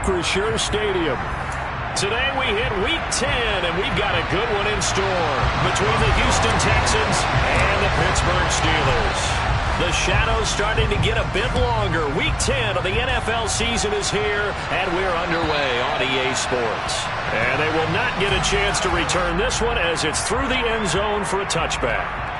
Acrisure Stadium. Today we hit Week 10, and we've got a good one in store between the Houston Texans and the Pittsburgh Steelers. The shadow's starting to get a bit longer. Week 10 of the NFL season is here, and we're underway on EA Sports. And they will not get a chance to return this one as it's through the end zone for a touchback.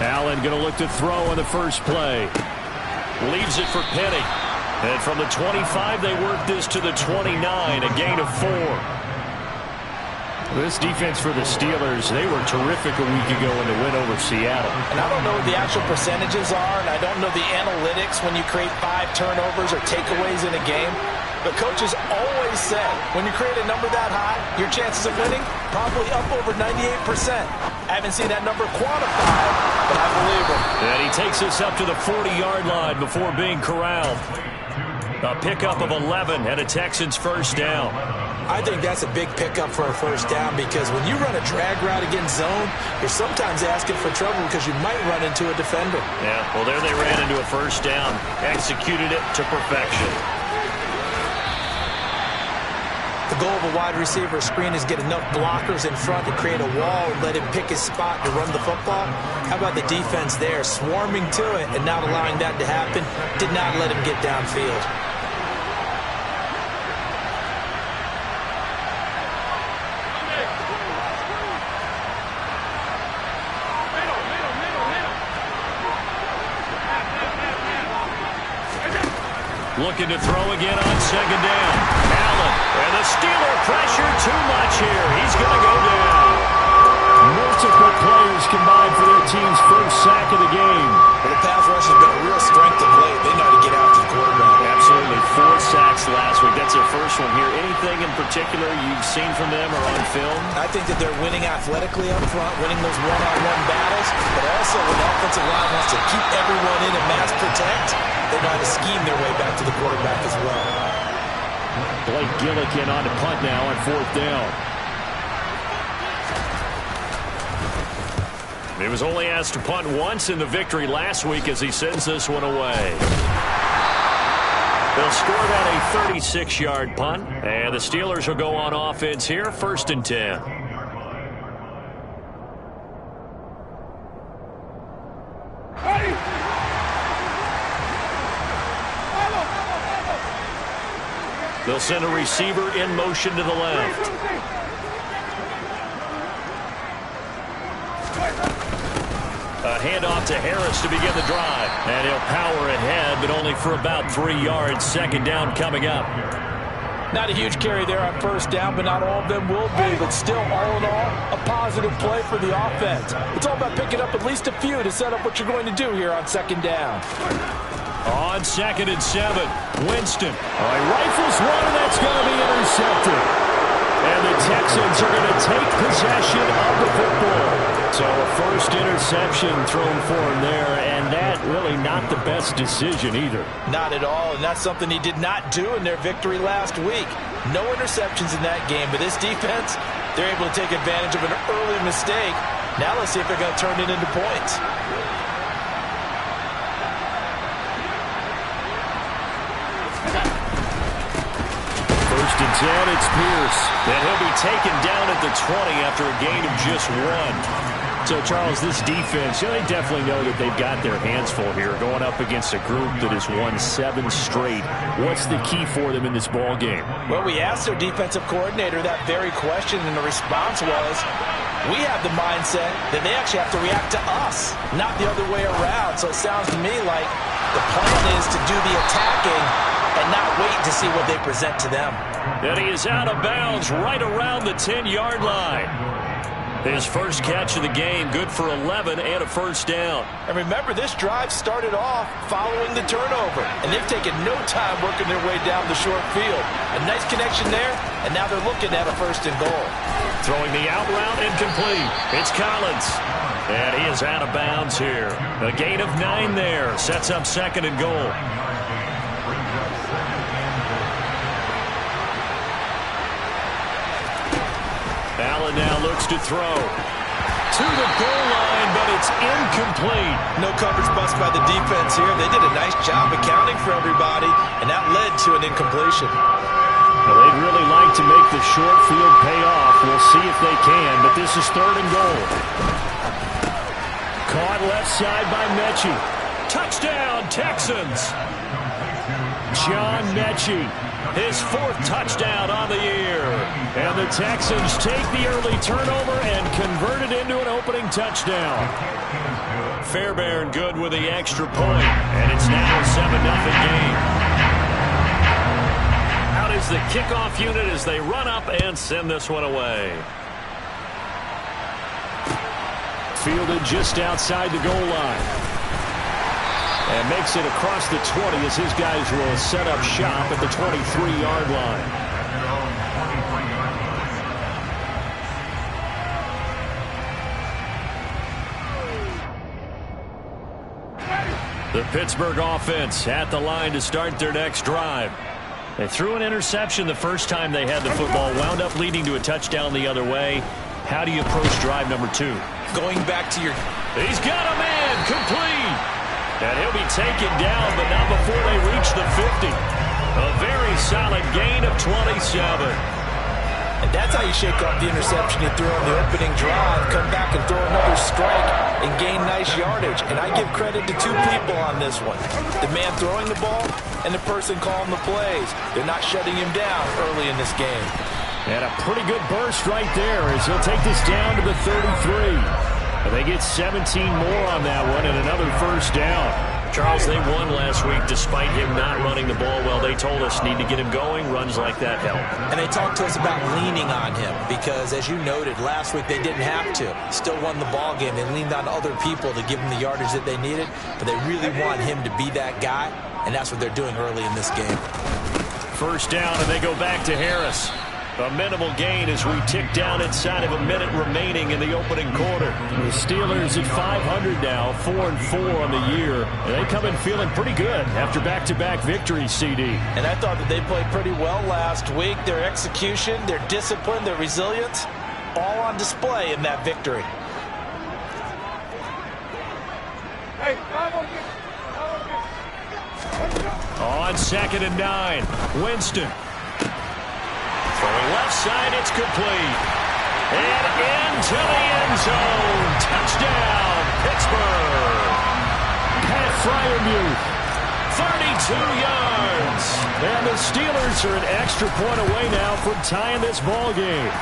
Allen going to look to throw on the first play. Leaves it for Penny. And from the 25, they work this to the 29, a gain of 4. This defense for the Steelers, they were terrific a week ago in the win over Seattle. And I don't know what the actual percentages are, and I don't know the analytics when you create 5 turnovers or takeaways in a game. But coaches always say, when you create a number that high, your chances of winning probably up over 98%. I haven't seen that number quantified, but I believe him. And he takes us up to the 40-yard line before being corralled. A pickup of 11 and a Texans first down. I think that's a big pickup for a first down because when you run a drag route against zone, you're sometimes asking for trouble because you might run into a defender. Yeah, well, there they ran into a first down. Executed it to perfection. The goal of a wide receiver screen is get enough blockers in front to create a wall and let him pick his spot to run the football. How about the defense there, swarming to it and not allowing that to happen? Did not let him get downfield. Looking to throw again on second down. Allen, and the Steeler pressure too much here. He's going to go down. Multiple players combined for their team's first sack of the game. Well, the pass rush has been a real strength of late. They know how to get after the quarterback. Absolutely. 4 sacks last week. That's their first one here. Anything in particular you've seen from them or on film? I think that they're winning athletically up front, winning those one-on-one battles, but also when the offensive line wants to keep everyone in and mass protect, they know how to scheme their way back to the quarterback as well. Blake Gillikin on to punt now on 4th down. He was only asked to punt once in the victory last week as he sends this one away. They'll score that a 36-yard punt, and the Steelers will go on offense here, 1st and 10. They'll send a receiver in motion to the left. A handoff to Harris to begin the drive. And he'll power ahead, but only for about 3 yards. Second down coming up. Not a huge carry there on first down, but not all of them will be. But still, all in all, a positive play for the offense. It's all about picking up at least a few to set up what you're going to do here on second down. On 2nd and 7, Winston. He rifles one, and that's going to be intercepted. And the Texans are going to take possession of the football. So a first interception thrown for him there, and that really not the best decision either. Not at all, and that's something he did not do in their victory last week. No interceptions in that game, but this defense, they're able to take advantage of an early mistake. Now let's see if they're going to turn it into points. First and 10, it's Pierce. And he'll be taken down at the 20 after a gain of just 1. So, Charles, this defense, they definitely know that they've got their hands full here, going up against a group that has won 7 straight. What's the key for them in this ball game? Well, we asked their defensive coordinator that very question, and the response was, we have the mindset that they actually have to react to us, not the other way around. So it sounds to me like the plan is to do the attacking and not wait to see what they present to them. And he is out of bounds right around the 10-yard line. His first catch of the game, good for 11 and a first down. And remember, this drive started off following the turnover, and they've taken no time working their way down the short field. A nice connection there, and now they're looking at a 1st and goal. Throwing the out route incomplete. It's Collins. And he is out of bounds here. A gain of 9 there. Sets up 2nd and goal. Allen now looks to throw. To the goal line, but it's incomplete. No coverage bust by the defense here. They did a nice job accounting for everybody, and that led to an incompletion. Well, they'd really like to make the short field pay off. We'll see if they can, but this is 3rd and goal. Caught left side by Mechie. Touchdown, Texans. John Mechie, his 4th touchdown on the year. And the Texans take the early turnover and convert it into an opening touchdown. Fairbairn good with the extra point, and it's now a 7-0 game. Out is the kickoff unit as they run up and send this one away. Fielded just outside the goal line. And makes it across the 20 as his guys will set up shop at the 23-yard line. The Pittsburgh offense at the line to start their next drive. They threw an interception the first time they had the football, wound up leading to a touchdown the other way. How do you approach drive number 2? Going back to your... He's got a man, complete. And he'll be taken down, but not before they reach the 50. A very solid gain of 27. And that's how you shake off the interception you threw on the opening drive. Come back and throw another strike and gain nice yardage. And I give credit to 2 people on this one. The man throwing the ball and the person calling the plays. They're not shutting him down early in this game. And a pretty good burst right there as he'll take this down to the 33. And they get 17 more on that one and another 1st down. Charles, they won last week despite him not running the ball well. They told us need to get him going. Runs like that help. And they talked to us about leaning on him because, as you noted, last week they didn't have to. Still won the ball game. They leaned on other people to give them the yardage that they needed, but they really want him to be that guy, and that's what they're doing early in this game. 1st down, and they go back to Harris. A minimal gain as we tick down inside of a minute remaining in the opening quarter. The Steelers at 500 now, 4-4 on the year. And they come in feeling pretty good after back-to-back victories, CD. And I thought that they played pretty well last week. Their execution, their discipline, their resilience, all on display in that victory. On 2nd and 9, Winston. Throwing left side, it's complete. And into the end zone. Touchdown, Pittsburgh. Pat Fryermuth, 32 yards. And the Steelers are an extra point away now from tying this ball game.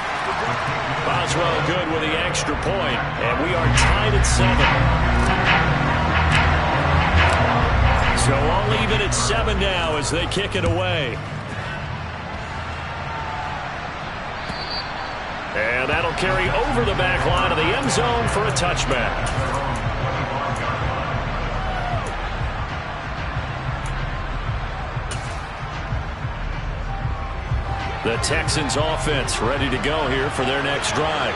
Boswell good with the extra point, and we are tied at 7. So all even at 7 now as they kick it away. And that'll carry over the back line of the end zone for a touchback. The Texans offense ready to go here for their next drive.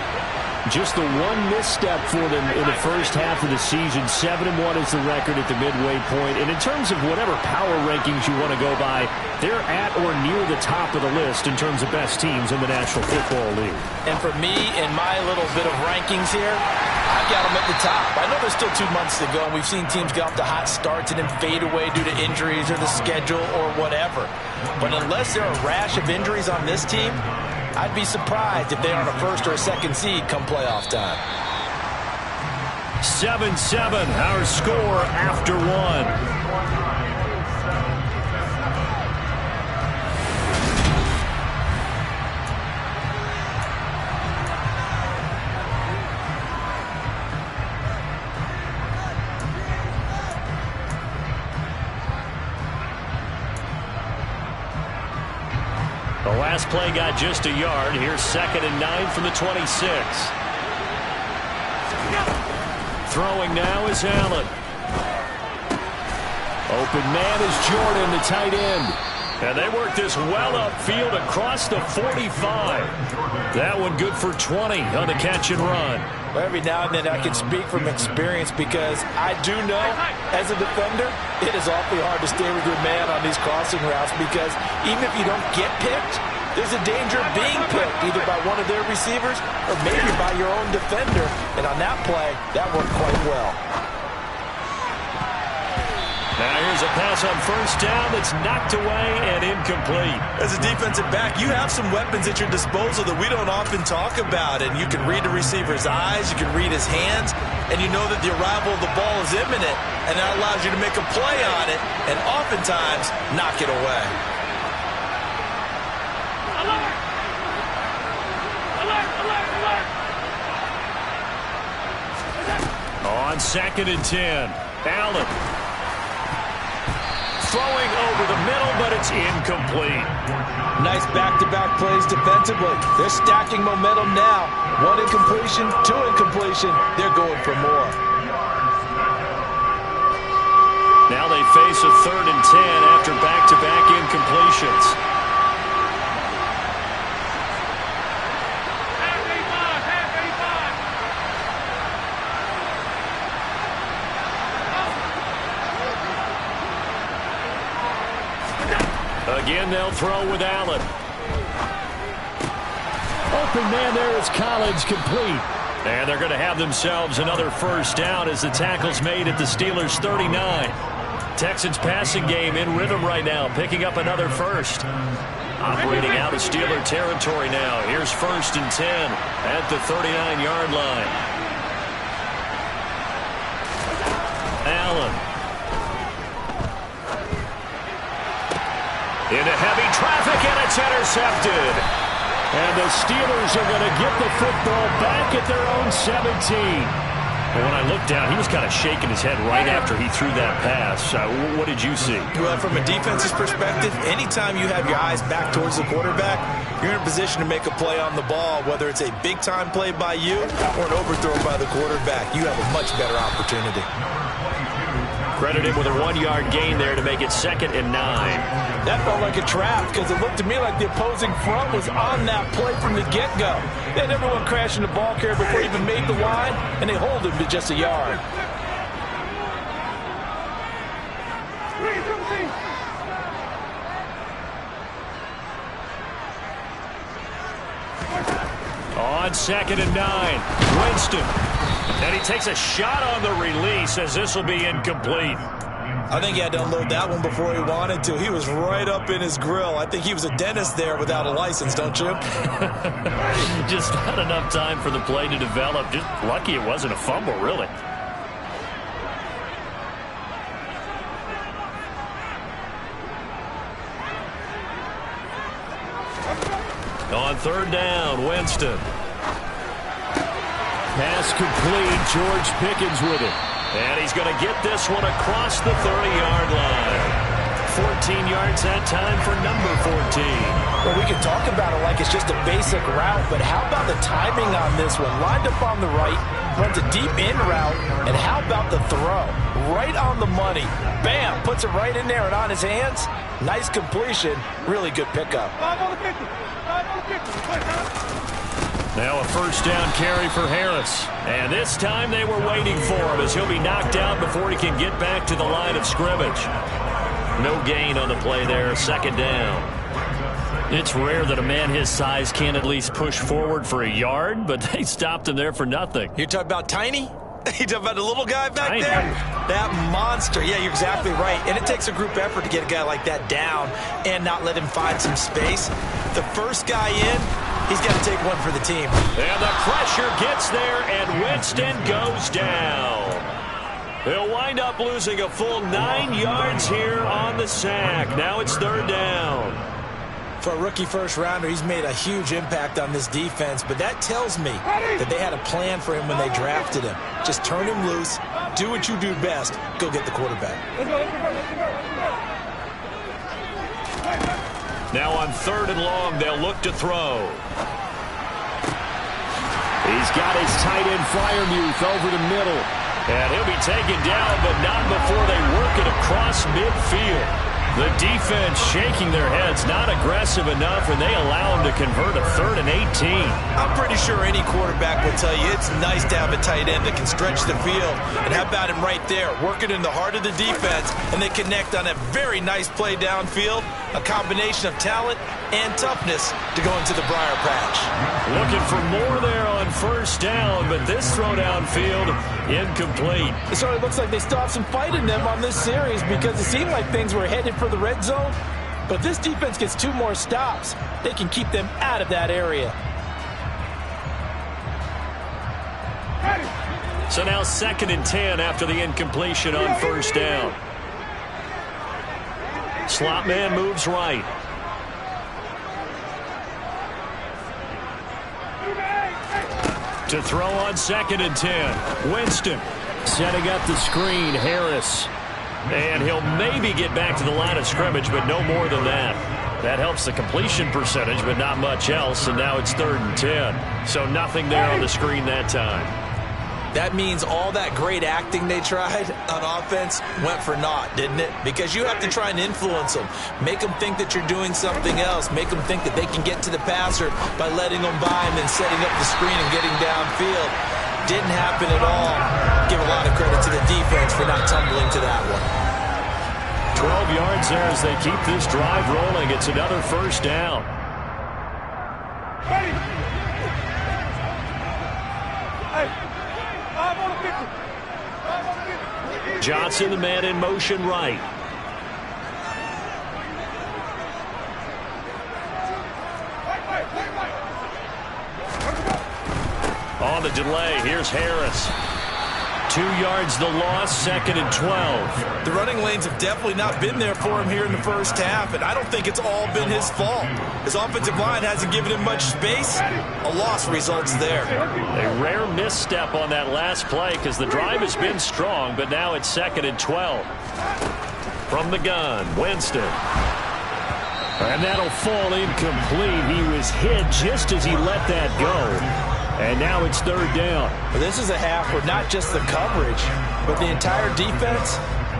Just the one misstep for them in the first half of the season. 7-1 is the record at the midway point. And in terms of whatever power rankings you want to go by, they're at or near the top of the list in terms of best teams in the National Football League. And for me, in my little bit of rankings here, I've got them at the top. I know there's still 2 months to go, and we've seen teams get off to hot starts and then fade away due to injuries or the schedule or whatever. But unless there are a rash of injuries on this team, I'd be surprised if they are on a 1st or a 2nd seed come playoff time. 7-7, our score after 1. The last play got just a yard. Here's 2nd and 9 from the 26. Throwing now is Allen. Open man is Jordan, the tight end. And they work this well upfield across the 45. That one good for 20 on the catch and run. Well, every now and then I can speak from experience because I do know as a defender it is awfully hard to stay with your man on these crossing routes because even if you don't get picked, there's a danger of being picked either by one of their receivers or maybe by your own defender. And on that play, that worked quite well. Now here's a pass on first down that's knocked away and incomplete. As a defensive back, you have some weapons at your disposal that we don't often talk about. And you can read the receiver's eyes, you can read his hands, and you know that the arrival of the ball is imminent. And that allows you to make a play on it and oftentimes knock it away. On 2nd and 10, Allen. Throwing over the middle, but it's incomplete. Nice back-to-back plays defensively. They're stacking momentum now. 1 incompletion, 2 incompletion. They're going for more. Now they face a 3rd and 10 after back-to-back incompletions. Again, they'll throw with Allen. Open man there is Collins, complete. And they're going to have themselves another first down as the tackle's made at the Steelers' 39. Texans passing game in rhythm right now, picking up another first. Operating out of Steeler territory now. Here's 1st and 10 at the 39-yard line. Allen. Into heavy traffic, and it's intercepted. And the Steelers are going to get the football back at their own 17. But when I looked down, he was kind of shaking his head right after he threw that pass. What did you see? Well, from a defense's perspective, anytime you have your eyes back towards the quarterback, you're in a position to make a play on the ball, whether it's a big-time play by you or an overthrow by the quarterback. You have a much better opportunity. Credit him with a 1-yard gain there to make it 2nd and 9. That felt like a trap because it looked to me like the opposing front was on that play from the get-go. They had everyone crashing the ball carrier before he even made the line, and they hold him to just a yard. On 2nd and 9, Winston. And he takes a shot on the release as this will be incomplete. I think he had to unload that one before he wanted to. He was right up in his grill. I think he was a dentist there without a license, don't you? Just not enough time for the play to develop. Just lucky it wasn't a fumble, really. On 3rd down, Winston. Pass complete. George Pickens with it. And he's going to get this one across the 30-yard line. 14 yards that time for number 14. Well, we can talk about it like it's just a basic route, but how about the timing on this one? Lined up on the right, runs a deep in route, and how about the throw? Right on the money. Bam! Puts it right in there and on his hands. Nice completion. Really good pickup. Now a first down carry for Harris. And this time they were waiting for him as he'll be knocked out before he can get back to the line of scrimmage. No gain on the play there, 2nd down. It's rare that a man his size can't at least push forward for a yard, but they stopped him there for nothing. You're talking about Tiny? You talking about the little guy back Tiny. there? That monster. Yeah, you're exactly right. And it takes a group effort to get a guy like that down and not let him find some space. The first guy in, he's got to take one for the team. And the pressure gets there, and Winston goes down. They'll wind up losing a full 9 yards here on the sack. Now it's 3rd down. For a rookie first-rounder, he's made a huge impact on this defense, but that tells me that they had a plan for him when they drafted him. Just turn him loose, do what you do best, go get the quarterback. Now on 3rd and long, they'll look to throw. He's got his tight end Fryermuth over the middle. And he'll be taken down, but not before they work it across midfield. The defense shaking their heads, not aggressive enough, and they allow them to convert a 3rd and 18. I'm pretty sure any quarterback will tell you it's nice to have a tight end that can stretch the field. And how about him right there, working in the heart of the defense, and they connect on a very nice play downfield, a combination of talent and toughness to go into the briar patch. Looking for more there on 1st down, but this throw downfield incomplete. It sort of looks like they still have some fight in them on this series because it seemed like things were headed for the red zone. But this defense gets 2 more stops. They can keep them out of that area. So now 2nd and 10 after the incompletion on 1st down. Slot man moves right. To throw on 2nd and 10. Winston setting up the screen. Harris. And he'll maybe get back to the line of scrimmage, but no more than that. That helps the completion percentage, but not much else. And now it's 3rd and 10. So nothing there on the screen that time. That means all that great acting they tried on offense went for naught, didn't it? Because you have to try and influence them. Make them think that you're doing something else. Make them think that they can get to the passer by letting them by and then setting up the screen and getting downfield. Didn't happen at all. Give a lot of credit to the defense for not tumbling to that one. 12 yards there as they keep this drive rolling. It's another 1st down. Johnson, the man in motion right. On the delay, here's Harris. 2 yards the loss, 2nd and 12. The running lanes have definitely not been there for him here in the 1st half, and I don't think it's all been his fault. His offensive line hasn't given him much space. A loss results there. A rare misstep on that last play because the drive has been strong, but now it's 2nd and 12. From the gun, Winston. And that'll fall incomplete. He was hit just as he let that go. And now it's 3rd down. Well, this is a half where not just the coverage, but the entire defense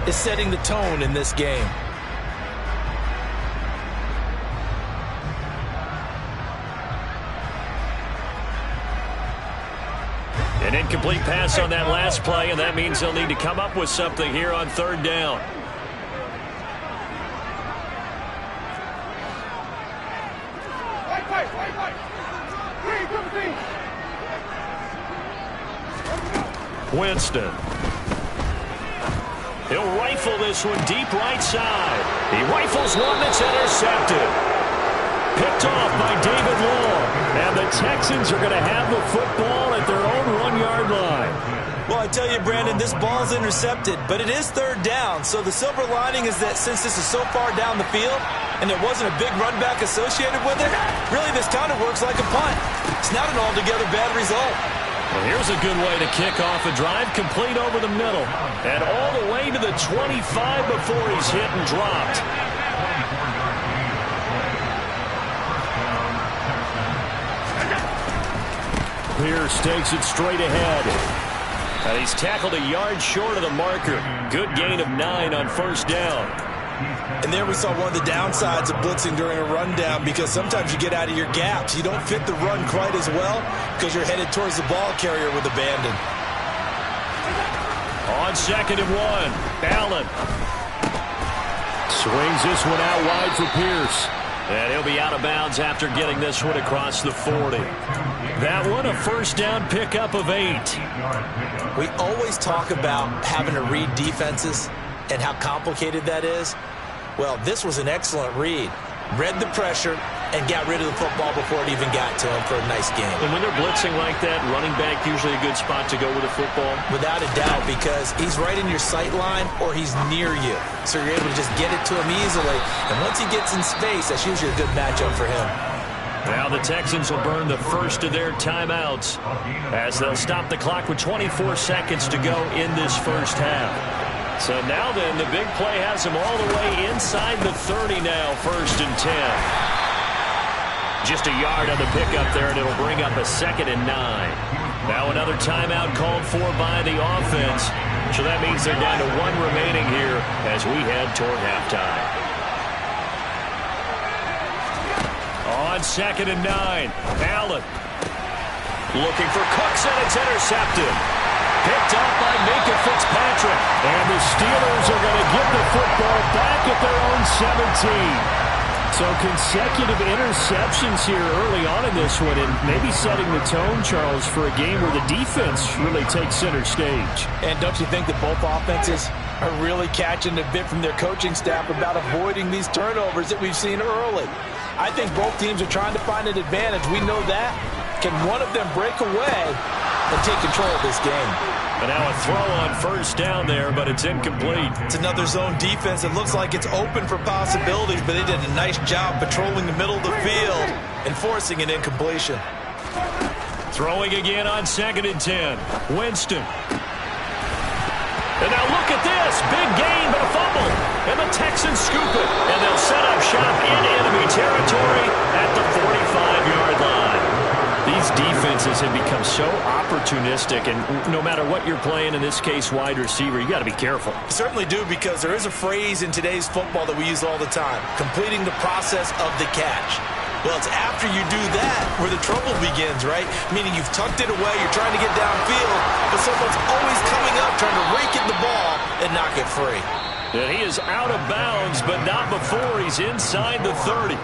is setting the tone in this game. An incomplete pass on that last play, and that means they'll need to come up with something here on 3rd down. Winston. He'll rifle this one deep right side. He rifles one that's intercepted. Picked off by David Long. And the Texans are going to have the football at their own 1-yard line. Well, I tell you, Brandon, this ball's intercepted, but it is 3rd down. So the silver lining is that since this is so far down the field and there wasn't a big run back associated with it, really this kind of works like a punt. It's not an altogether bad result. Well, here's a good way to kick off a drive, complete over the middle and all the way to the 25 before he's hit and dropped. Pierce takes it straight ahead. And he's tackled a yard short of the marker. Good gain of 9 on 1st down. And there we saw one of the downsides of blitzing during a rundown because sometimes you get out of your gaps. You don't fit the run quite as well because you're headed towards the ball carrier with abandon. On 2nd and 1, Allen swings this one out wide for Pierce. And he'll be out of bounds after getting this one across the 40. That one, a 1st down pickup of 8. We always talk about having to read defenses and how complicated that is. Well, this was an excellent read. Read the pressure and got rid of the football before it even got to him for a nice game. And when they're blitzing like that, running back usually a good spot to go with the football? Without a doubt, because he's right in your sight line or he's near you. So you're able to just get it to him easily. And once he gets in space, that's usually a good matchup for him. Now the Texans will burn the first of their timeouts as they'll stop the clock with 24 seconds to go in this 1st half. So now then, the big play has him all the way inside the 30 now, 1st and 10. Just a yard on the pickup there, and it'll bring up a 2nd and 9. Now another timeout called for by the offense. So that means they're down to 1 remaining here as we head toward halftime. On 2nd and 9, Allen looking for Cooks, and it's intercepted. Picked off by Minka Fitzpatrick. And the Steelers are going to get the football back at their own 17. So consecutive interceptions here early on in this one, and maybe setting the tone, Charles, for a game where the defense really takes center stage. And don't you think that both offenses are really catching a bit from their coaching staff about avoiding these turnovers that we've seen early? I think both teams are trying to find an advantage. We know that. Can one of them break away and take control of this game? And now a throw on first down there, but it's incomplete. It's another zone defense. It looks like it's open for possibilities, but they did a nice job patrolling the middle of the field and forcing an incompletion. Throwing again on 2nd and 10. Winston. And now look at this. Big gain, but a fumble. And the Texans scoop it. And they'll set up shop in enemy territory at the 45-yard line. These defenses have become so opportunistic, and no matter what you're playing, in this case wide receiver, you got to be careful. You certainly do, because there is a phrase in today's football that we use all the time: completing the process of the catch. Well, it's after you do that where the trouble begins, right? Meaning you've tucked it away, you're trying to get downfield, but someone's always coming up trying to rake at the ball and knock it free. And he is out of bounds, but not before he's inside the 30.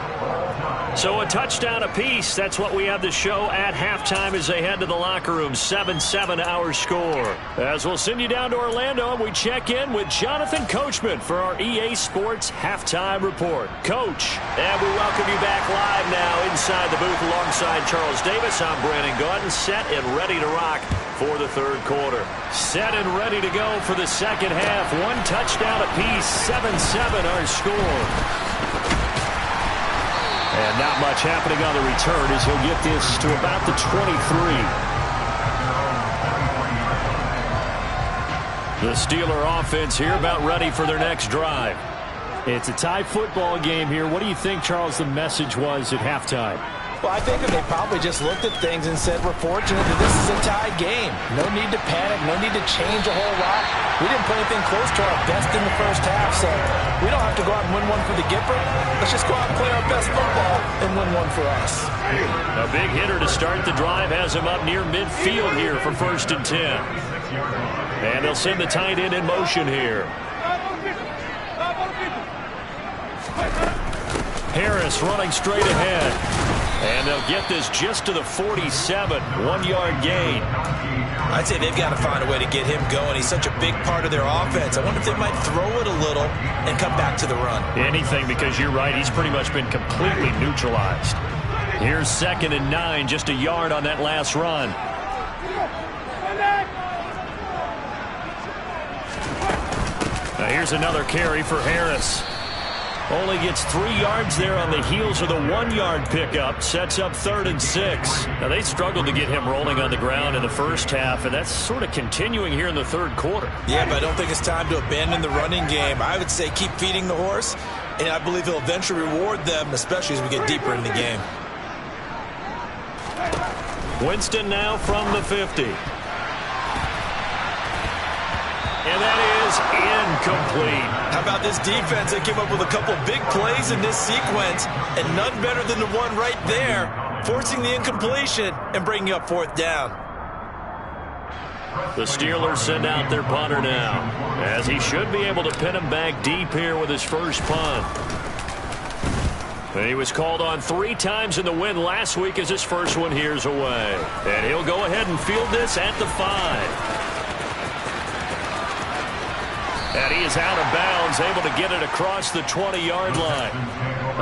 So a touchdown apiece. That's what we have to show at halftime as they head to the locker room. 7-7 our score. As we'll send you down to Orlando, and we check in with Jonathan Coachman for our EA Sports Halftime Report. Coach, and we welcome you back live now inside the booth alongside Charles Davis. I'm Brandon Gaudin, set and ready to rock for the third quarter. Set and ready to go for the second half. One touchdown apiece. 7-7 our score. And not much happening on the return as he'll get this to about the 23. The Steeler offense here about ready for their next drive. It's a tie football game here. What do you think, Charles, the message was at halftime? Well, I think that they probably just looked at things and said, we're fortunate that this is a tie game. No need to panic, no need to change a whole lot. We didn't play anything close to our best in the first half, so we don't have to go out and win one for the Gipper. Let's just go out and play our best football and win one for us. A big hitter to start the drive has him up near midfield here for 1st and 10. And they'll send the tight end in motion here. Harris running straight ahead. And they'll get this just to the 47, 1-yard gain. I'd say they've got to find a way to get him going. He's such a big part of their offense. I wonder if they might throw it a little and come back to the run. Anything, because you're right. He's pretty much been completely neutralized. Here's 2nd and 9, just a yard on that last run. Now here's another carry for Harris. Only gets 3 yards there on the heels of the 1-yard pickup. Sets up 3rd and 6. Now, they struggled to get him rolling on the ground in the first half, and that's sort of continuing here in the third quarter. Yeah, but I don't think it's time to abandon the running game. I would say keep feeding the horse, and I believe he'll eventually reward them, especially as we get deeper in the game. Winston now from the 50. And that is incomplete. How about this defense? They came up with a couple big plays in this sequence, and none better than the one right there, forcing the incompletion and bringing up 4th down. The Steelers send out their punter now, as he should be able to pin him back deep here with his first punt. And he was called on 3 times in the win last week as his first one here's away. And he'll go ahead and field this at the 5. And he is out of bounds, able to get it across the 20-yard line.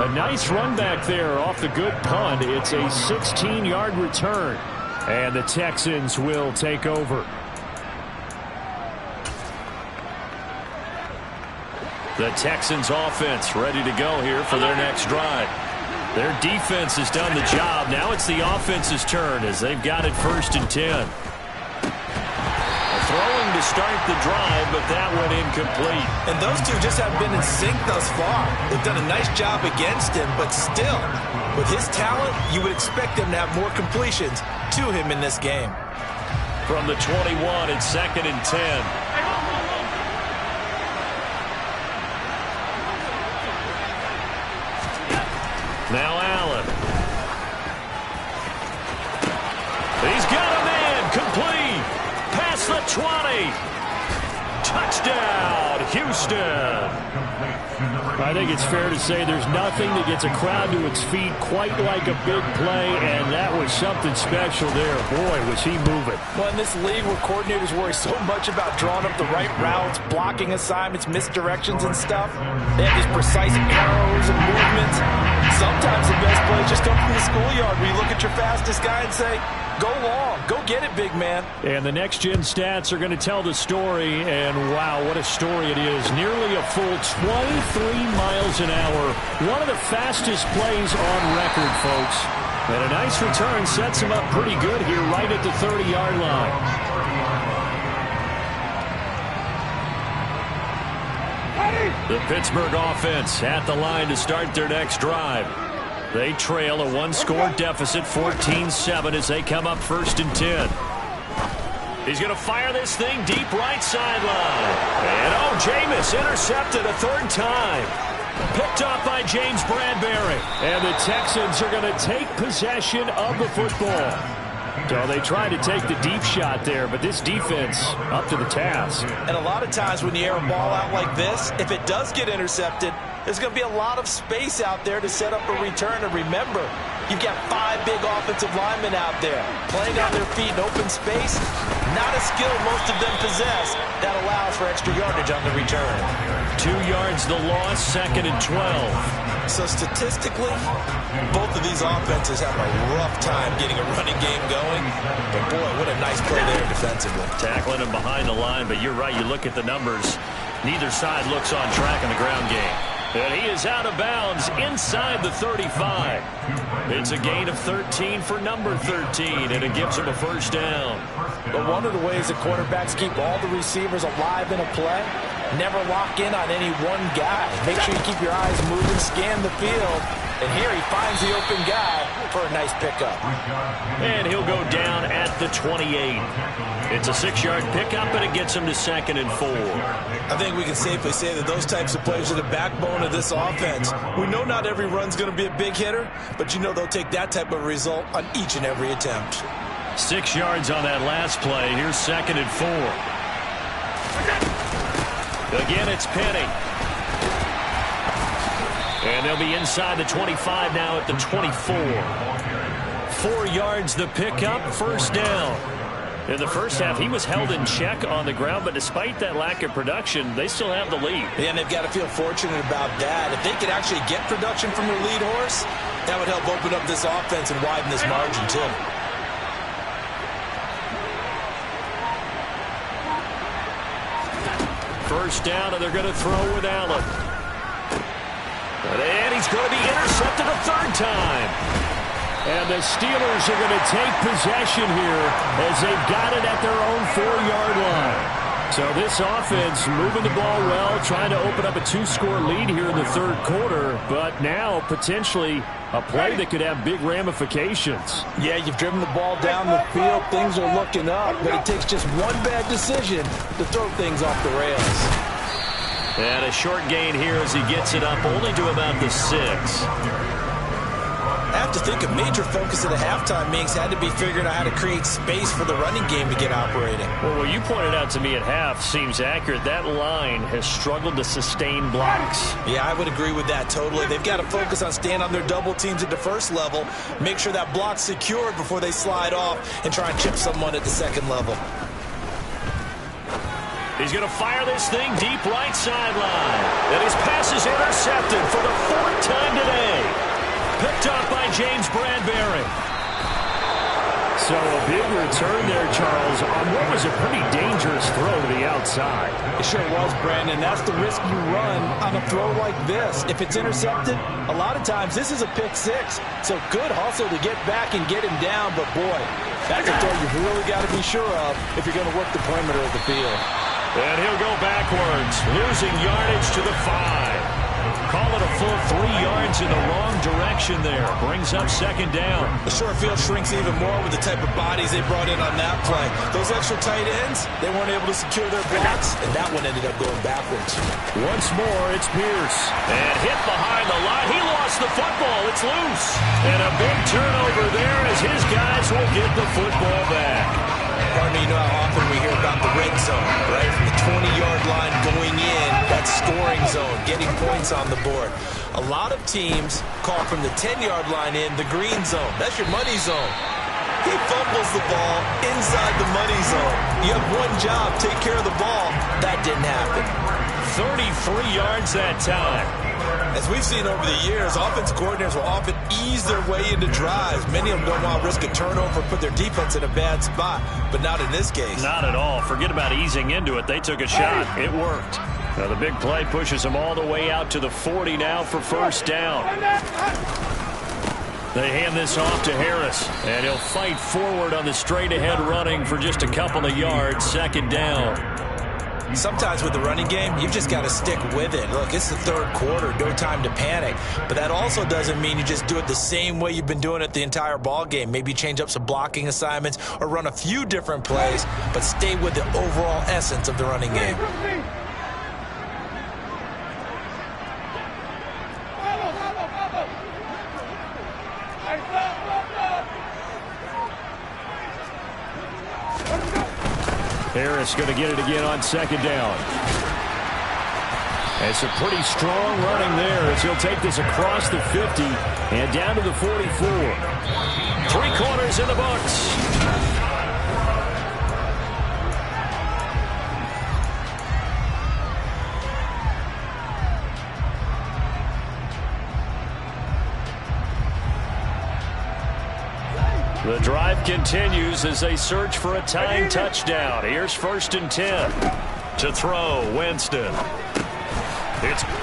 A nice run back there off the good punt. It's a 16-yard return. And the Texans will take over. The Texans offense ready to go here for their next drive. Their defense has done the job. Now it's the offense's turn as they've got it 1st and 10. Throwing to start the drive, but that went incomplete. And those two just have been in sync thus far. They've done a nice job against him, but still, with his talent, you would expect them to have more completions to him in this game. From the 21, it's 2nd and 10. Now Allen. 20. Touchdown, Houston. I think it's fair to say there's nothing that gets a crowd to its feet quite like a big play, and that was something special there. Boy, was he moving. Well, in this league where coordinators worry so much about drawing up the right routes, blocking assignments, misdirections and stuff, they have these precise arrows and movements. Sometimes the best plays just come from the schoolyard where you look at your fastest guy and say, go long, go get it, big man. And the next-gen stats are going to tell the story, and wow, what a story it is. Nearly a full 23 miles an hour. One of the fastest plays on record, folks. And a nice return sets him up pretty good here right at the 30-yard line. The Pittsburgh offense at the line to start their next drive. They trail a one-score deficit, 14-7, as they come up 1st and 10. He's going to fire this thing deep right sideline. And, oh, Jameis intercepted a 3rd time. Picked off by James Bradbury. And the Texans are going to take possession of the football. So they tried to take the deep shot there, but this defense up to the task. And a lot of times when you air a ball out like this, if it does get intercepted, there's going to be a lot of space out there to set up a return. And remember, you've got 5 big offensive linemen out there playing on their feet in open space. Not a skill most of them possess that allows for extra yardage on the return. 2 yards the loss, 2nd and 12. So statistically, both of these offenses have a rough time getting a running game going. But boy, what a nice play there defensively. Tackling him behind the line, but you're right, you look at the numbers. Neither side looks on track in the ground game. And he is out of bounds inside the 35. It's a gain of 13 for number 13, and it gives him a 1st down. But one of the ways that quarterbacks keep all the receivers alive in a play, never lock in on any one guy. Make sure you keep your eyes moving, scan the field. And here he finds the open guy for a nice pickup. And he'll go down at the 28. It's a 6-yard pickup, and it gets him to 2nd and 4. I think we can safely say that those types of plays are the backbone of this offense. We know not every run's going to be a big hitter, but you know they'll take that type of result on each and every attempt. 6 yards on that last play. Here's 2nd and 4. Again, it's Penny. And they'll be inside the 25 now at the 24. 4 yards the pickup, 1st down. In the first half, he was held in check on the ground, but despite that lack of production, they still have the lead. And they've got to feel fortunate about that. If they could actually get production from their lead horse, that would help open up this offense and widen this margin, too. First down, and they're going to throw with Allen. And he's going to be intercepted a 3rd time. And the Steelers are going to take possession here as they've got it at their own 4-yard line. So this offense moving the ball well, trying to open up a 2-score lead here in the 3rd quarter, but now potentially a play that could have big ramifications. Yeah, you've driven the ball down the field. Things are looking up, but it takes just one bad decision to throw things off the rails. And a short gain here as he gets it up only to about the 6. I have to think a major focus at the halftime Minks had to be figuring out how to create space for the running game to get operating. Well, what you pointed out to me at half seems accurate. That line has struggled to sustain blocks. Yeah, I would agree with that totally. They've got to focus on staying on their double teams at the 1st level, make sure that block's secured before they slide off and try and chip someone at the 2nd level. He's going to fire this thing deep right sideline. And his pass is intercepted for the 4th time today. Picked off by James Bradbury. So a big return there, Charles, on what was a pretty dangerous throw to the outside. It sure was, Brandon. That's the risk you run on a throw like this. If it's intercepted, a lot of times this is a pick 6. So good hustle to get back and get him down. But, boy, that's a throw you've really got to be sure of if you're going to work the perimeter of the field. And he'll go backwards, losing yardage to the 5. Call it a full 3 yards in the wrong direction there. Brings up 2nd down. The short field shrinks even more with the type of bodies they brought in on that play. Those extra tight ends, they weren't able to secure their blocks, and that one ended up going backwards. Once more, it's Pierce. And hit behind the line. He lost the football. It's loose. And a big turnover there as his guys will get the football back. Pardon me, you know how often we hear about the zone, getting points on the board. A lot of teams call from the 10-yard line in the green zone. That's your money zone. He fumbles the ball inside the money zone. You have one job, take care of the ball. That didn't happen. 33 yards that time. As we've seen over the years, offensive coordinators will often ease their way into drives. Many of them don't want to risk a turnover, put their defense in a bad spot, but not in this case. Not at all. Forget about easing into it. They took a shot. It worked. Now the big play pushes them all the way out to the 40 now for first down. They hand this off to Harris, and he'll fight forward on the straight-ahead running for just a couple of yards, second down. Sometimes with the running game, you've just got to stick with it. Look, it's the third quarter, no time to panic. But that also doesn't mean you just do it the same way you've been doing it the entire ball game. Maybe change up some blocking assignments or run a few different plays, but stay with the overall essence of the running game. Harris going to get it again on second down. It's a pretty strong running there as he'll take this across the 50 and down to the 44. 3 quarters in the books. The drive continues as they search for a tying touchdown. Here's 1st and 10. To throw, Winston.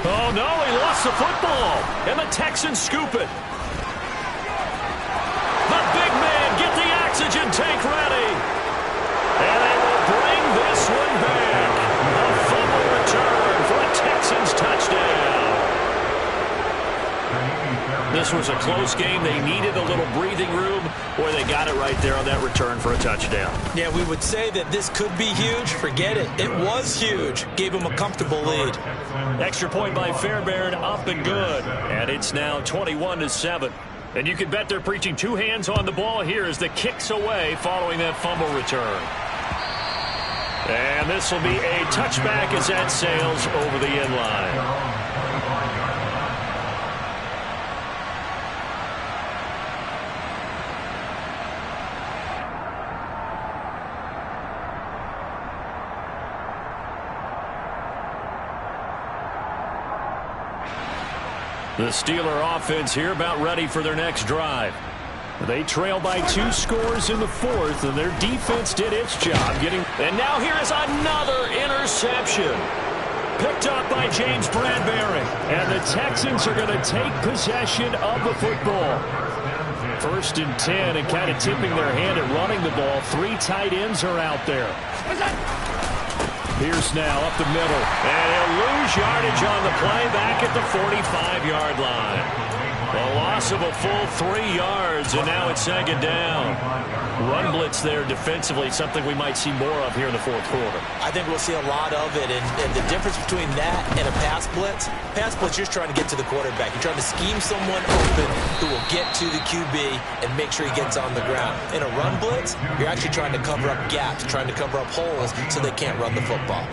Oh no, he lost the football. And the Texans scoop it. The big man, get the oxygen tank ready. And they will bring this one back. A fumble return for a Texans touchdown. This was a close game. They needed a little breathing room, or they got it right there on that return for a touchdown. Yeah, we would say that this could be huge. Forget it. It was huge. Gave them a comfortable lead. Extra point by Fairbairn, up and good. And it's now 21-7. And you can bet they're preaching 2 hands on the ball here as the kick's away following that fumble return. And this will be a touchback as that sails over the end line. The Steeler offense here about ready for their next drive. They trail by 2 scores in the 4th, and their defense did its job getting... And now here is another interception. Picked up by James Bradbury. And the Texans are going to take possession of the football. 1st and 10, and kind of tipping their hand at running the ball. 3 tight ends are out there. Pierce now up the middle, and he'll lose yardage on the play back at the 45-yard line. A loss of a full 3 yards, and now it's second down. Run blitz there defensively, something we might see more of here in the 4th quarter. I think we'll see a lot of it, and the difference between that and a pass blitz, you're just trying to get to the quarterback. You're trying to scheme someone open who will get to the QB and make sure he gets on the ground. In a run blitz, you're actually trying to cover up gaps, trying to cover up holes so they can't run the football.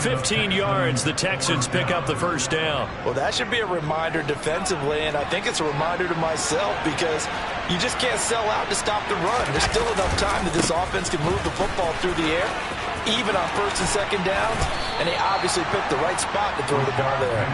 15 yards, the Texans pick up the first down. Well, that should be a reminder defensively, and I think it's a reminder to myself because you just can't sell out to stop the run. There's still enough time that this offense can move the football through the air, even on 1st and 2nd downs, and they obviously picked the right spot to throw the ball there.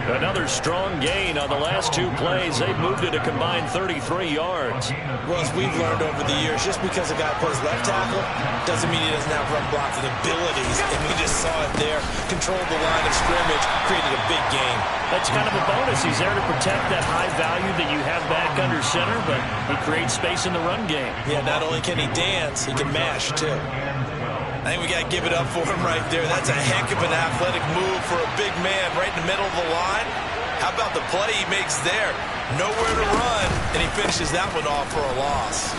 Another strong gain on the last 2 plays. They moved it a combined 33 yards. Well, as we've learned over the years, just because a guy plays left tackle doesn't mean he doesn't have run blocking abilities, and we just saw it there. Controlled the line of scrimmage, created a big gain. That's kind of a bonus. He's there to protect that high value that you have back under center, but he creates space in the run game. Yeah, not only can he dance, he can mash, too. I think we got to give it up for him right there. That's a heck of an athletic move for a big man right in the middle of the line. How about the play he makes there? Nowhere to run, and he finishes that one off for a loss.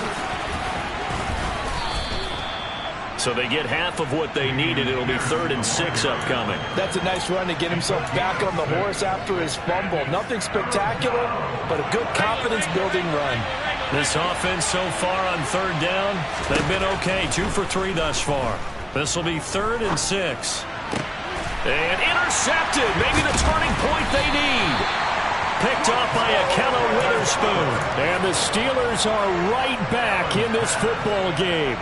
So they get half of what they needed. It'll be 3rd and 6 upcoming. That's a nice run to get himself back on the horse after his fumble. Nothing spectacular, but a good confidence-building run. This offense so far on 3rd down, they've been okay. 2 for 3 thus far. This will be 3rd and 6. And intercepted. Maybe the turning point they need. Picked off by Akello Witherspoon. And the Steelers are right back in this football game.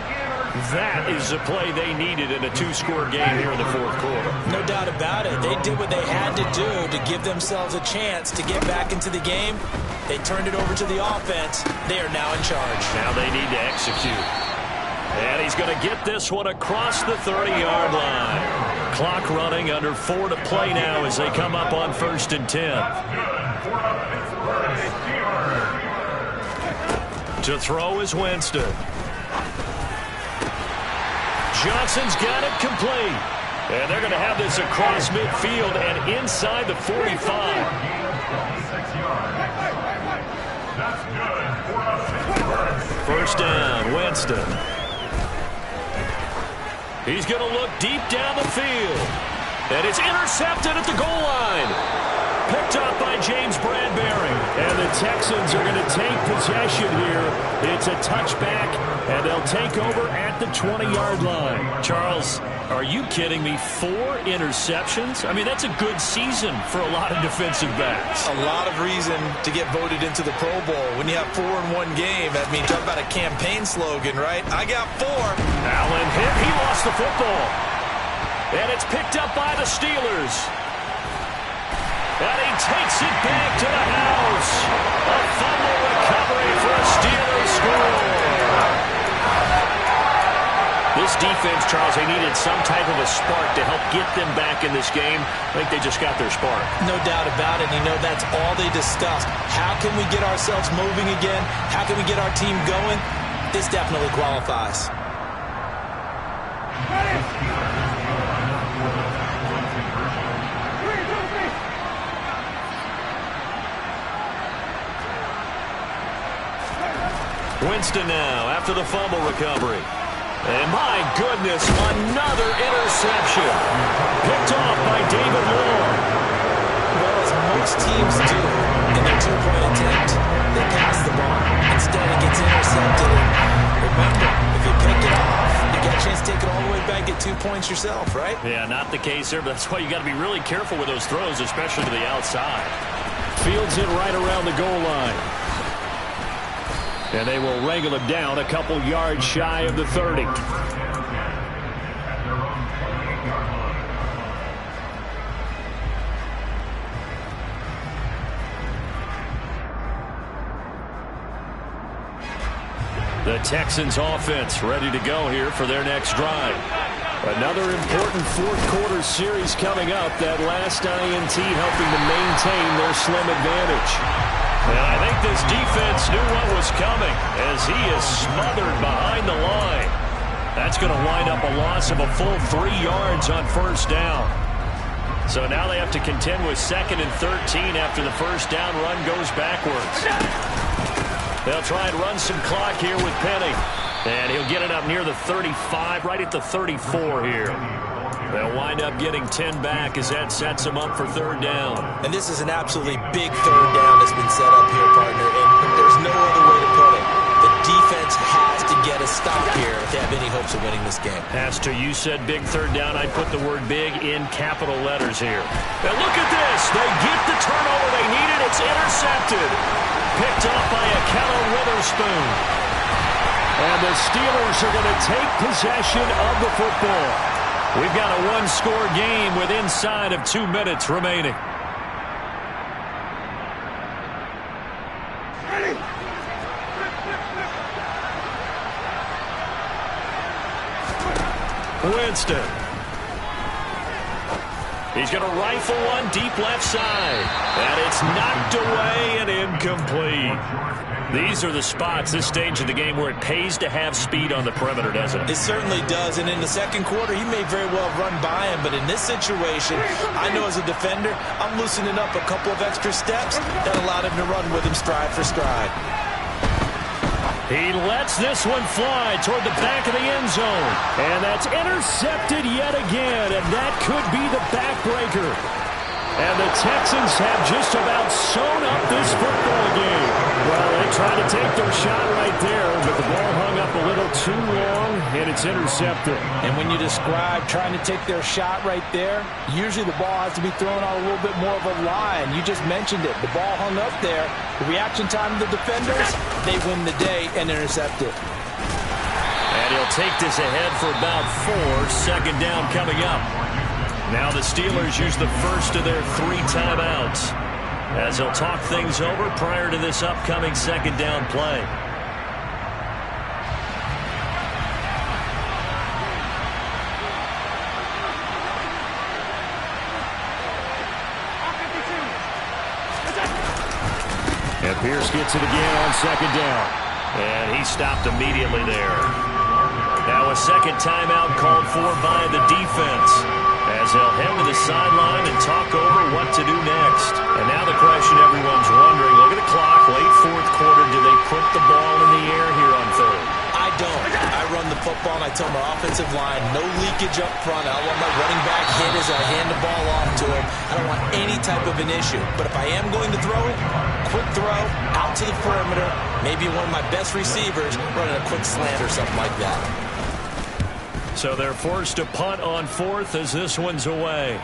That is the play they needed in a two-score game here in the fourth quarter. No doubt about it. They did what they had to do to give themselves a chance to get back into the game. They turned it over to the offense. They are now in charge. Now they need to execute. And he's going to get this one across the 30-yard line. Clock running, under 4 to play now as they come up on 1st and 10. To throw is Winston. Johnson's got it complete. And they're going to have this across midfield and inside the 45. First down, Winston. He's going to look deep down the field. And it's intercepted at the goal line. Picked up by James Bradbury. And the Texans are going to take possession here. It's a touchback, and they'll take over at the 20-yard line. Charles, are you kidding me? 4 interceptions? I mean, that's a good season for a lot of defensive backs. A lot of reason to get voted into the Pro Bowl. When you have 4 in one game, I mean, talk about a campaign slogan, right? I got 4. Allen hit. He lost the football. And it's picked up by the Steelers. And he takes it back to the house. A fumble recovery for a Steelers score. This defense, Charles, they needed some type of a spark to help get them back in this game. I think they just got their spark. No doubt about it. You know, that's all they discussed. How can we get ourselves moving again? How can we get our team going? This definitely qualifies. Winston now after the fumble recovery. And my goodness, another interception. Picked off by David Long. Well, as most teams do in their two-point attempt, they pass the ball. Instead, it gets intercepted. And remember, if you pick it off, you got a chance to take it all the way back, get 2 points yourself, right? Yeah, not the case there, but that's why you got to be really careful with those throws, especially to the outside. Fields it right around the goal line. And they will wrangle him down a couple yards shy of the 30. The Texans offense ready to go here for their next drive. Another important fourth quarter series coming up. That last INT helping to maintain their slim advantage. And I think this defense knew what was coming as he is smothered behind the line. That's going to wind up a loss of a full 3 yards on first down. So now they have to contend with 2nd and 13 after the first down run goes backwards. They'll try and run some clock here with Penny. And he'll get it up near the 35, right at the 34 here. They'll wind up getting 10 back as that sets them up for 3rd down. And this is an absolutely big 3rd down that's been set up here, partner. And there's no other way to put it. The defense has to get a stop here if they have any hopes of winning this game. Pastor, you said big 3rd down. I'd put the word big in capital letters here. Now look at this. They get the turnover they needed. It's intercepted. Picked up by Akello Witherspoon. And the Steelers are going to take possession of the football. We've got a one-score game with inside of 2 minutes remaining. Winston. He's going to rifle one deep left side. And it's knocked away and incomplete. These are the spots, this stage of the game, where it pays to have speed on the perimeter, doesn't it? It certainly does. And in the second quarter, he may very well run by him. But in this situation, I know as a defender, I'm loosening up a couple of extra steps that allowed him to run with him stride for stride. He lets this one fly toward the back of the end zone. And that's intercepted yet again. And that could be the backbreaker. And the Texans have just about sewn up this football game. Well, they tried to take their shot right there, but the ball hung up a little too long, and it's intercepted. And when you describe trying to take their shot right there, usually the ball has to be thrown on a little bit more of a line. You just mentioned it. The ball hung up there. The reaction time of the defenders, they win the day and intercept it. And he'll take this ahead for about 4. Second down coming up. Now the Steelers use the first of their 3 timeouts as they'll talk things over prior to this upcoming second down play. And Pierce gets it again on second down. And he stopped immediately there. Now a second timeout called for by the defense as they'll head to the sideline and talk over what to do next. And now the question everyone's wondering, look at the clock, late 4th quarter, do they put the ball in the air here on 3rd? I don't. I run the football and I tell my offensive line, no leakage up front. I don't want my running back hit as I hand the ball off to him. I don't want any type of an issue. But if I am going to throw it, quick throw, out to the perimeter, maybe one of my best receivers running a quick slant or something like that. So they're forced to punt on 4th as this one's away.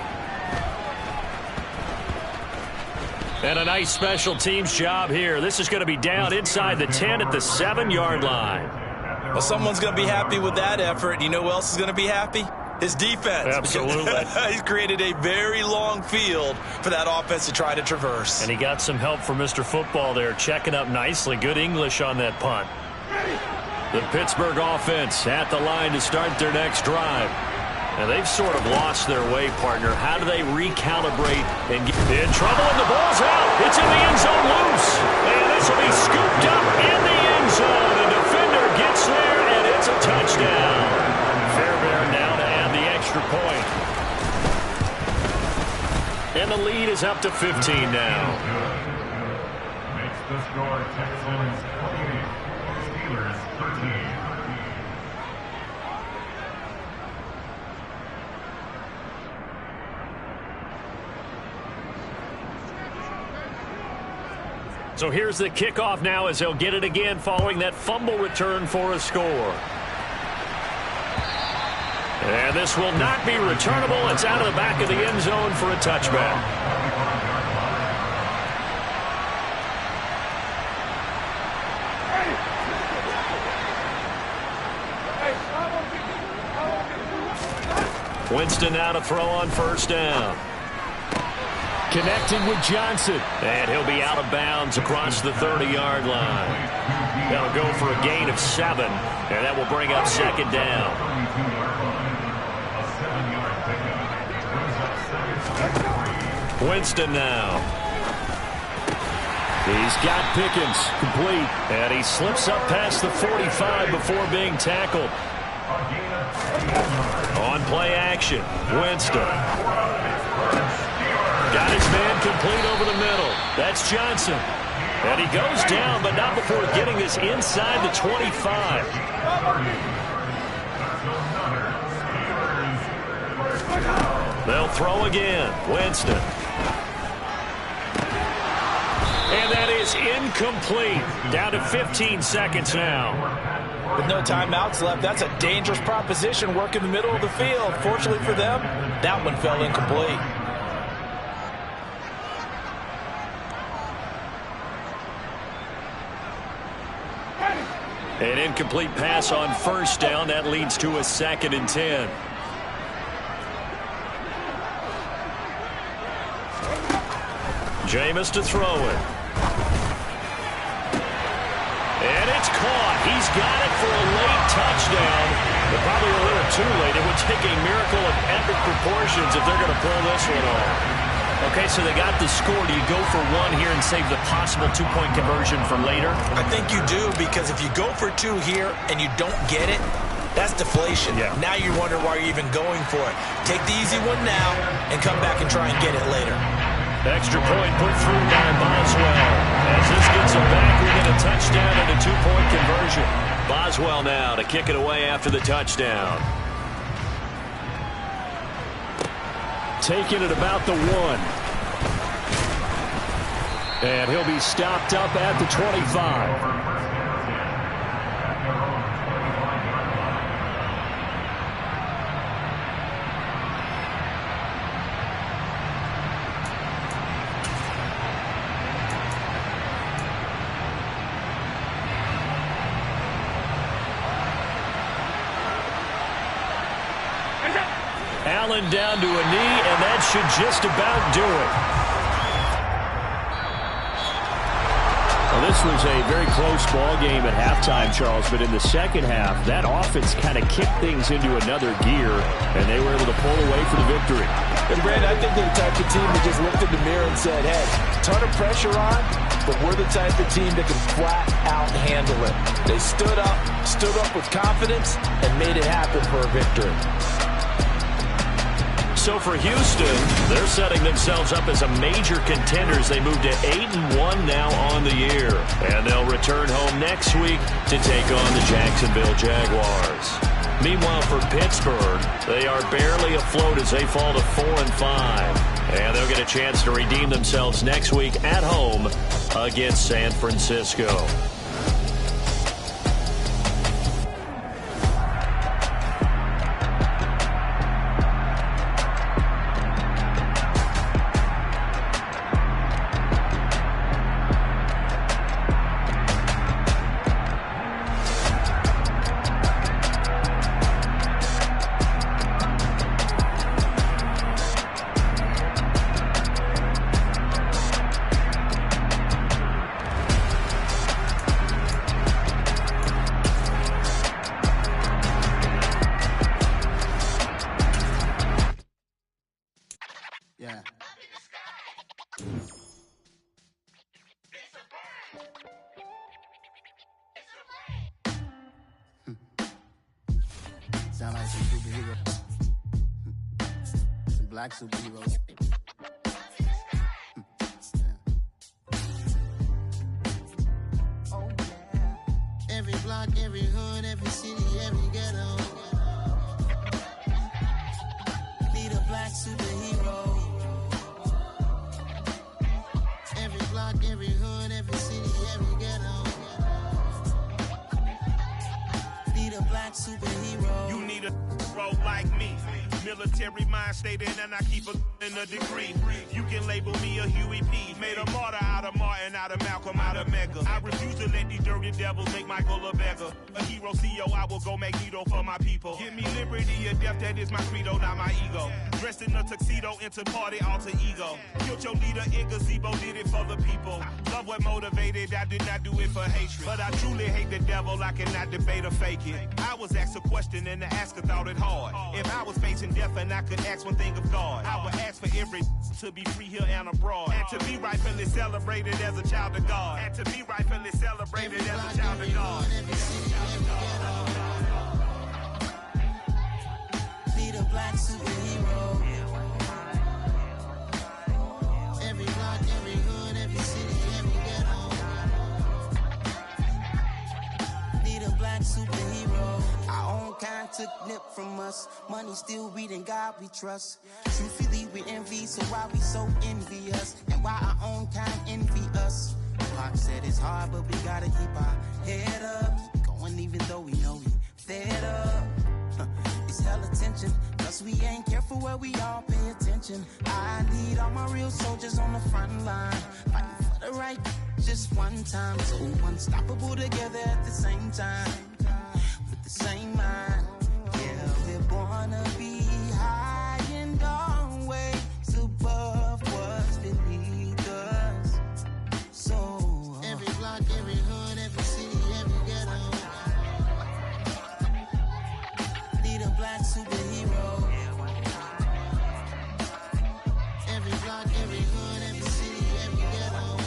And a nice special teams job here. This is going to be down inside the 10 at the 7-yard line. Well, someone's going to be happy with that effort. You know who else is going to be happy? His defense. Absolutely. He's created a very long field for that offense to try to traverse. And he got some help from Mr. Football there, checking up nicely. Good English on that punt. The Pittsburgh offense at the line to start their next drive. And they've sort of lost their way, partner. How do they recalibrate and get in trouble? And the ball's out. It's in the end zone loose. And this will be scooped up in the end zone. The defender gets there, and it's a touchdown. Fairbairn now to add the extra point. And the lead is up to 15 now. Makes the score Texans 28, Steelers 13. So here's the kickoff now as they'll get it again following that fumble return for a score. And this will not be returnable. It's out of the back of the end zone for a touchback. Winston now to throw on first down. Connecting with Johnson. And he'll be out of bounds across the 30-yard line. That'll go for a gain of 7, and that will bring up second down. Winston now. He's got Pickens complete. And he slips up past the 45 before being tackled. On play action, Winston. Got his man complete over the middle. That's Johnson. And he goes down, but not before getting this inside the 25. They'll throw again. Winston. And that is incomplete. Down to 15 seconds now. With no timeouts left, that's a dangerous proposition. Work in the middle of the field. Fortunately for them, that one fell incomplete. An incomplete pass on first down. That leads to a 2nd and 10. Jameis to throw it. And it's caught. He's got it for a late touchdown. But probably a little too late. It would take a miracle of epic proportions if they're going to pull this one off. Okay, so they got the score. Do you go for 1 here and save the possible 2-point conversion for later? I think you do, because if you go for 2 here and you don't get it, that's deflation. Yeah. Now you wonder why you're even going for it. Take the easy one now and come back and try and get it later. Extra point put through by Boswell. As this gets it back within a touchdown and a 2-point conversion. Boswell now to kick it away after the touchdown. Taking it about the 1. And he'll be stopped up at the 25. Allen down to a knee, and that should just about do it. Well, this was a very close ball game at halftime, Charles, but in the second half, that offense kind of kicked things into another gear, and they were able to pull away for the victory. And, Brandon, I think they're the type of team that just looked in the mirror and said, hey, ton of pressure on, but we're the type of team that can flat out handle it. They stood up with confidence, and made it happen for a victory. So for Houston, they're setting themselves up as a major contender as they move to 8-1 now on the year. And they'll return home next week to take on the Jacksonville Jaguars. Meanwhile, for Pittsburgh, they are barely afloat as they fall to 4-5. And they'll get a chance to redeem themselves next week at home against San Francisco. Sound like some superheroes. Some black superheroes. Oh, yeah. Every block, every hood, every city, every ghetto. Need a black superhero. Every block, every hood, every city, every ghetto. Need a black superhero. You need a role like me. Military mind stated, and I keep in a degree. You can label me a Huey P. Made a martyr out of Martin, out of Malcolm, out of Mega. I refuse to let these dirty devils make Michael a beggar. A hero CEO, I will go Magneto for my people. Give me liberty or death, that is my credo, not my ego. Dressed in a tuxedo, into party, alter ego. Killed your leader in gazebo, did it for the people. Love what motivated, I did not do it for hatred. But I truly hate the devil, I cannot debate or fake it. I was asked a question and the asker thought it hard. If I was facing death and I could ask one thing of God, I would ask for every to be free here and abroad, and to be rightfully celebrated as a child of God, and to be rightfully celebrated as a child of God. Need a black superhero. Every block, every hood, every city, every ghetto. Need a black superhero. Our own kind took nip from us. Money still reading God we trust. Truthfully we envy, so why we so envious? And why our own kind envy us? Pac said it's hard, but we gotta keep our head up. Going even though we know we fed up. It's hella tension, plus we ain't careful where we all pay attention. I need all my real soldiers on the front line, fighting for the right just one time. So unstoppable together at the same time, with the same mind. Yeah, we're born to be high and always above what's beneath us. So every block, every hood, every city, every ghetto. Need a black superhero. Every block, every hood, every city, every ghetto.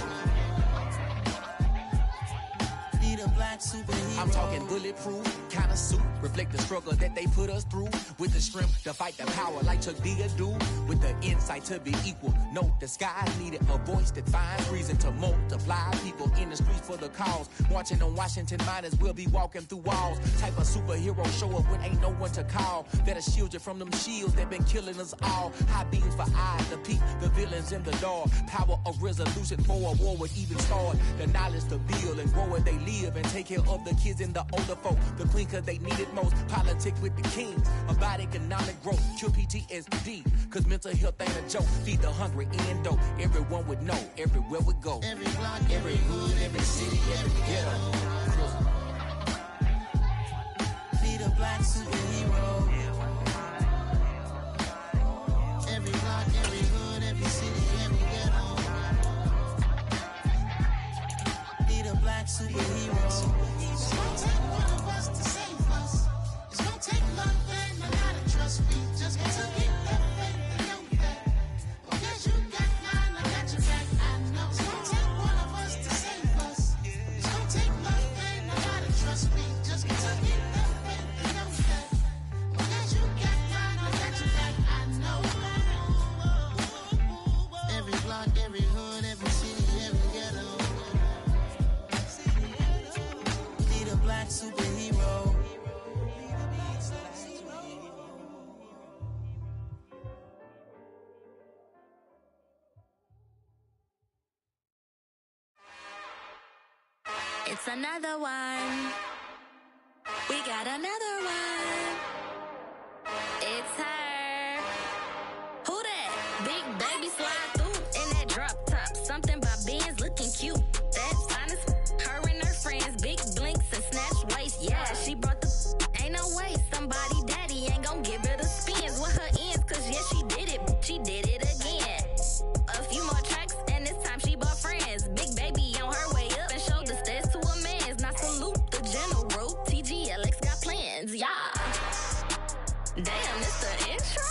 Need a black superhero. I'm talking bulletproof kind of suit, reflect the struggle that they put us through, with the strength to fight the power like Chuck D do, with the insight to be equal. No disguise needed, a voice that finds reason to multiply. People in the streets for the cause, marching on Washington miners will be walking through walls. Type of superhero show up when ain't no one to call, that'll shield you from them shields that been killing us all. High beams for eyes to peep the villains in the dark. Power of resolution for a war would even start. The knowledge to build and grow where they live, and take care of the kids and the older folk. The clean cause they need it most. Politics with the kings about economic growth. Cure PTSD, cause mental health ain't a joke. Feed the hungry and dope. Everyone would know everywhere we go. Every block, every hood, every city, every ghetto. Need a black superhero. It's another one. We got another one. It's her. Who that? Big baby slide through in that drop top. Something by Benz looking cute. That's honest. Her and her friends, big blinks and snatch waist. Yeah, she brought the. Ain't no way somebody daddy ain't gon' give her the spins with her ends. Cause yeah, she did it. She did it again. A few more tracks and this time she bought friends. Big baby on her way up and showed the stairs to a man's. Now salute the general. TGLX got plans, yeah. Damn, it's the intro?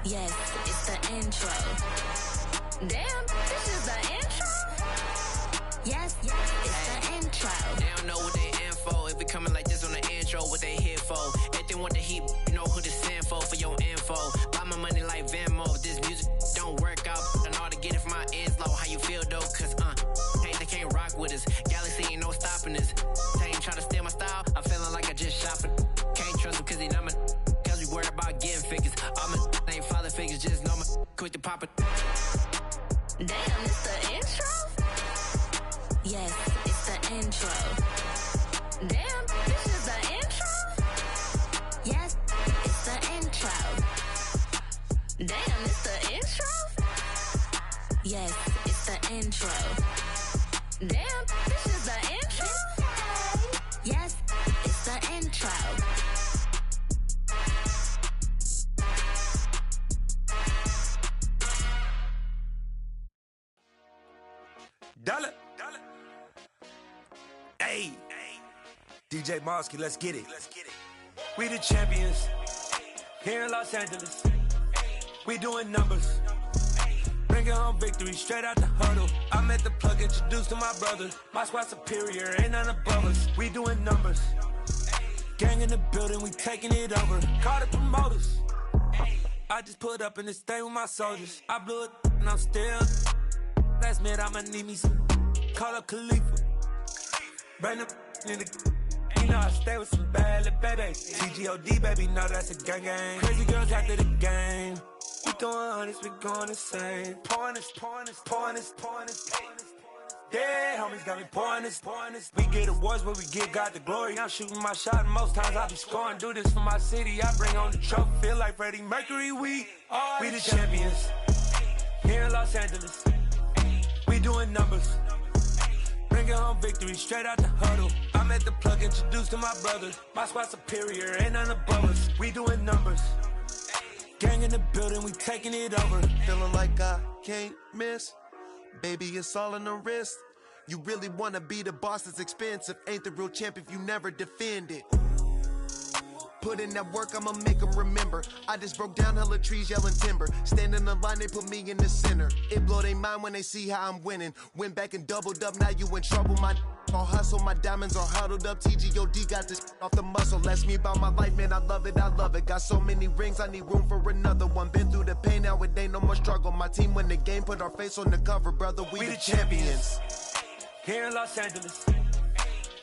Yes, it's the intro. Damn, this is the intro? Yes, it's the intro. They don't know what they in for. If we coming like this on the intro, what they here for? If they want the heat, you know who to send for your info. Buy my money like Venmo. If this music don't work out, and all to get it from my ends low. How you feel though? Cause hey, they can't rock with us. Galaxy ain't no stopping this. They ain't trying to steal my style. I'm feeling like I just shot for. Can't trust them cause they not my. Cause we worried about getting figures. All my ain't father figures. Just know my quick to pop it. Damn, it's the intro? Yes, it's the intro. Damn, this is the intro? Yes, it's the intro. Damn, it's the intro? Yes, it's the intro. Damn, this is the intro? Yes, it's the intro. Dollar. Hey. DJ Mosky, let's get it. We the champions here in Los Angeles. We doing numbers. Bringing home victory straight out the huddle. I'm at the plug, introduced to my brothers. My squad superior, ain't none above us. We doing numbers. Gang in the building, we taking it over. Call the promoters. I just put up in this thing with my soldiers. I blew it and I'm still. Last minute I'ma need me some. Call up Khalifa. Bring up in the. You know I stay with some bad little baby. TGOD baby, know that's a gang gang. Crazy girls after the game. We throwing hundreds, we going insane. Pouring this. Yeah, homies got me pouring this. We get awards, but we give God the glory. I'm shooting my shot, and most times I be scoring. Do this for my city, I bring on the trophy. Feel like Freddie Mercury, we the champions here in Los Angeles. We doing numbers. Bringing home victory straight out the huddle. I'm at the plug, introduced to my brothers. My squad superior, ain't none above us. We doing numbers. Gang in the building, we taking it over. Feeling like I can't miss. Baby, it's all in the wrist. You really wanna be the boss, it's expensive. Ain't the real champ if you never defend it. Put in that work, I'ma make them remember. I just broke down hella trees, yelling timber. Stand in the line, they put me in the center. It blow their mind when they see how I'm winning. Went back and doubled up, now you in trouble. My all hustle, my diamonds are huddled up. TGOD got this off the muscle. That's me about my life, man, I love it. Got so many rings, I need room for another one. Been through the pain, now it ain't no more struggle. My team win the game, put our face on the cover, brother. We the champions. Here in Los Angeles,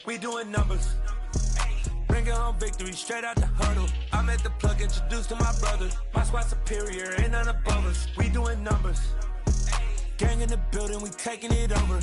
we doing numbers. Bringing home victory straight out the huddle. I'm at the plug, introduced to my brothers. My squad superior, ain't none above us. We doing numbers. Gang in the building, we taking it over.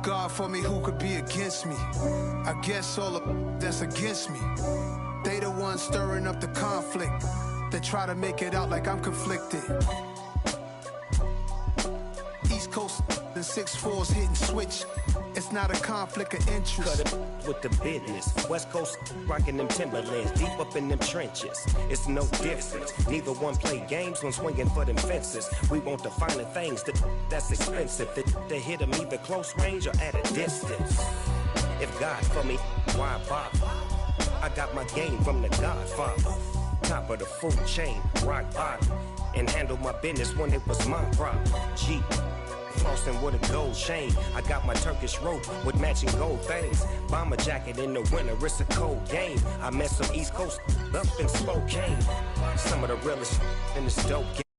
God for me, who could be against me? I guess all of that's against me. They the ones stirring up the conflict. They try to make it out like I'm conflicted. East Coast, the 6'4s hitting switch. It's not a conflict of interest. Cut it with the business. West Coast rocking them Timberlands, deep up in them trenches. It's no difference. Neither one play games when swinging for them fences. We want the finer things that's expensive. That hit them either close range or at a distance. If God for me, why bother? I got my game from the Godfather. Top of the food chain, rock bottom. And handle my business when it was my problem. G. Flossing with a gold chain. I got my Turkish rope with matching gold things. Bomber jacket in the winter, it's a cold game. I met some East Coast up in Spokane. Some of the realest in this dope game.